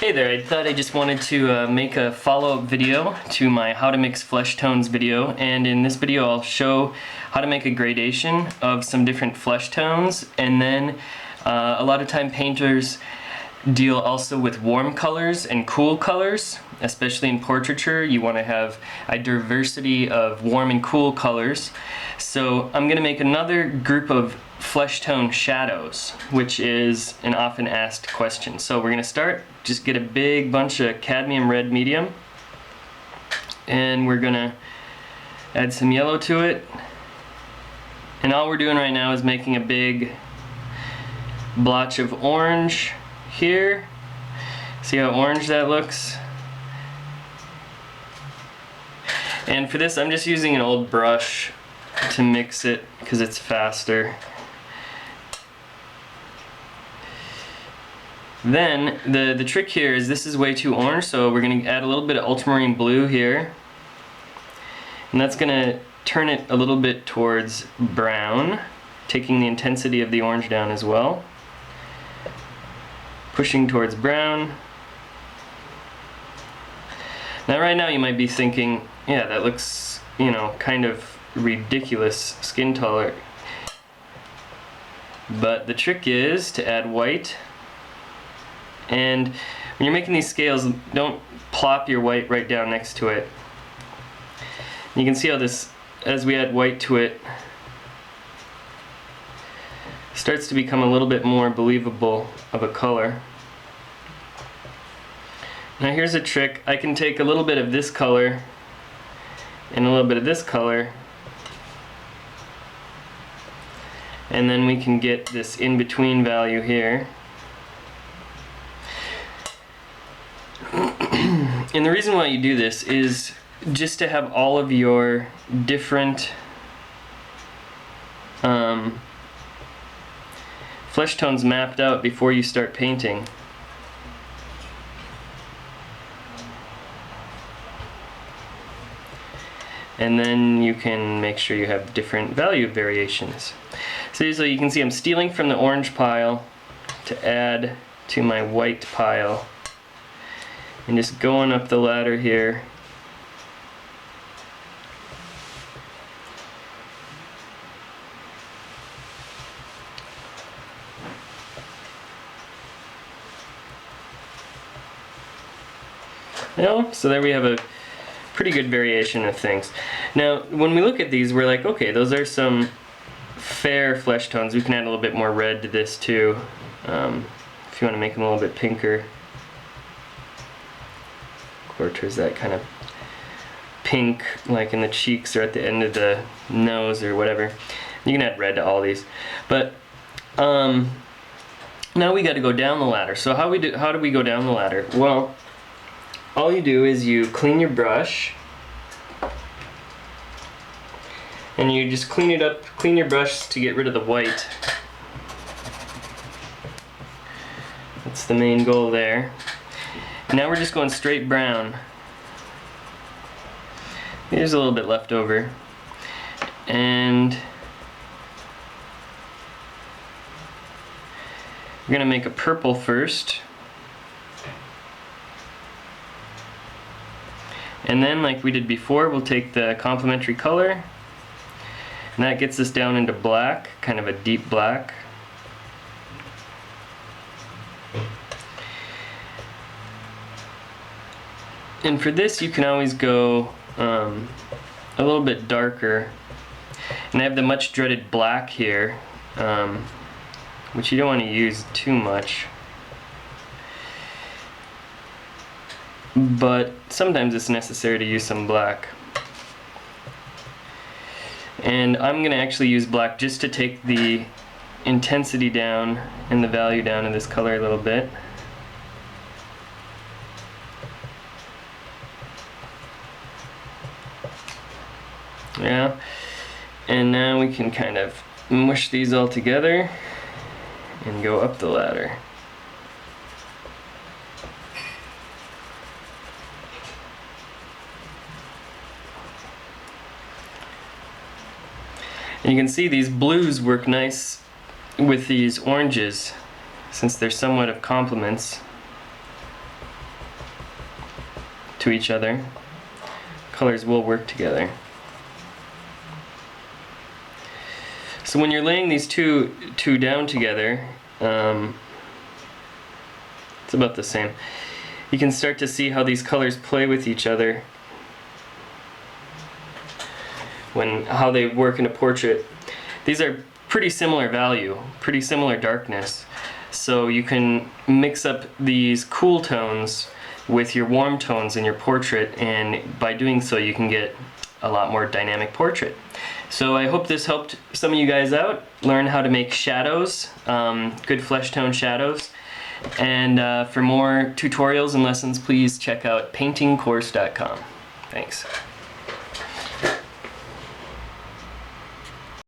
Hey there, I thought I just wanted to make a follow-up video to my how to mix flesh tones video, and in this video I'll show how to make a gradation of some different flesh tones, and then a lot of time painters deal also with warm colors and cool colors, especially in portraiture. You want to have a diversity of warm and cool colors. So I'm going to make another group of flesh tone shadows, which is an often asked question. So we're going to start, just get a big bunch of cadmium red medium, and we're going to add some yellow to it. And all we're doing right now is making a big blotch of orange here. See how orange that looks? And for this I'm just using an old brush to mix it because it's faster. Then the trick here is this is way too orange, so we're going to add a little bit of ultramarine blue here, and that's going to turn it a little bit towards brown, taking the intensity of the orange down as well, pushing towards brown. Now right now you might be thinking, yeah, that looks, you know, kind of ridiculous skin color, but the trick is to add white. And when you're making these scales, don't plop your white right down next to it. You can see how this, as we add white to it, starts to become a little bit more believable of a color. Now here's a trick. I can take a little bit of this color and a little bit of this color, and then we can get this in-between value here. And the reason why you do this is just to have all of your different flesh tones mapped out before you start painting. And then you can make sure you have different value variations. So you can see I'm stealing from the orange pile to add to my white pile, and just going up the ladder here. So there we have a pretty good variation of things. Now when we look at these, we're like, okay, those are some fair flesh tones. We can add a little bit more red to this too, if you want to make them a little bit pinker. Or towards that kind of pink, like in the cheeks or at the end of the nose or whatever. You can add red to all these. But now we got to go down the ladder. So how do we go down the ladder? Well, all you do is you clean your brush, and you just clean it up, clean your brush to get rid of the white. That's the main goal there. Now we're just going straight brown. There's a little bit left over. And we're gonna make a purple first. And then, like we did before, we'll take the complementary color, and that gets us down into black, kind of a deep black. And for this you can always go a little bit darker, and I have the much dreaded black here, which you don't want to use too much, but sometimes it's necessary to use some black. And I'm going to actually use black just to take the intensity down and the value down in this color a little bit. Yeah, and now we can kind of mush these all together and go up the ladder. And you can see these blues work nice with these oranges, since they're somewhat of complements. to each other, colors will work together. So when you're laying these two down together, it's about the same. You can start to see how these colors play with each other, how they work in a portrait. These are pretty similar value, pretty similar darkness. So you can mix up these cool tones with your warm tones in your portrait, and by doing so you can get a lot more dynamic portrait. So I hope this helped some of you guys out, learn how to make shadows, good flesh tone shadows. And for more tutorials and lessons, please check out paintingcourse.com. Thanks.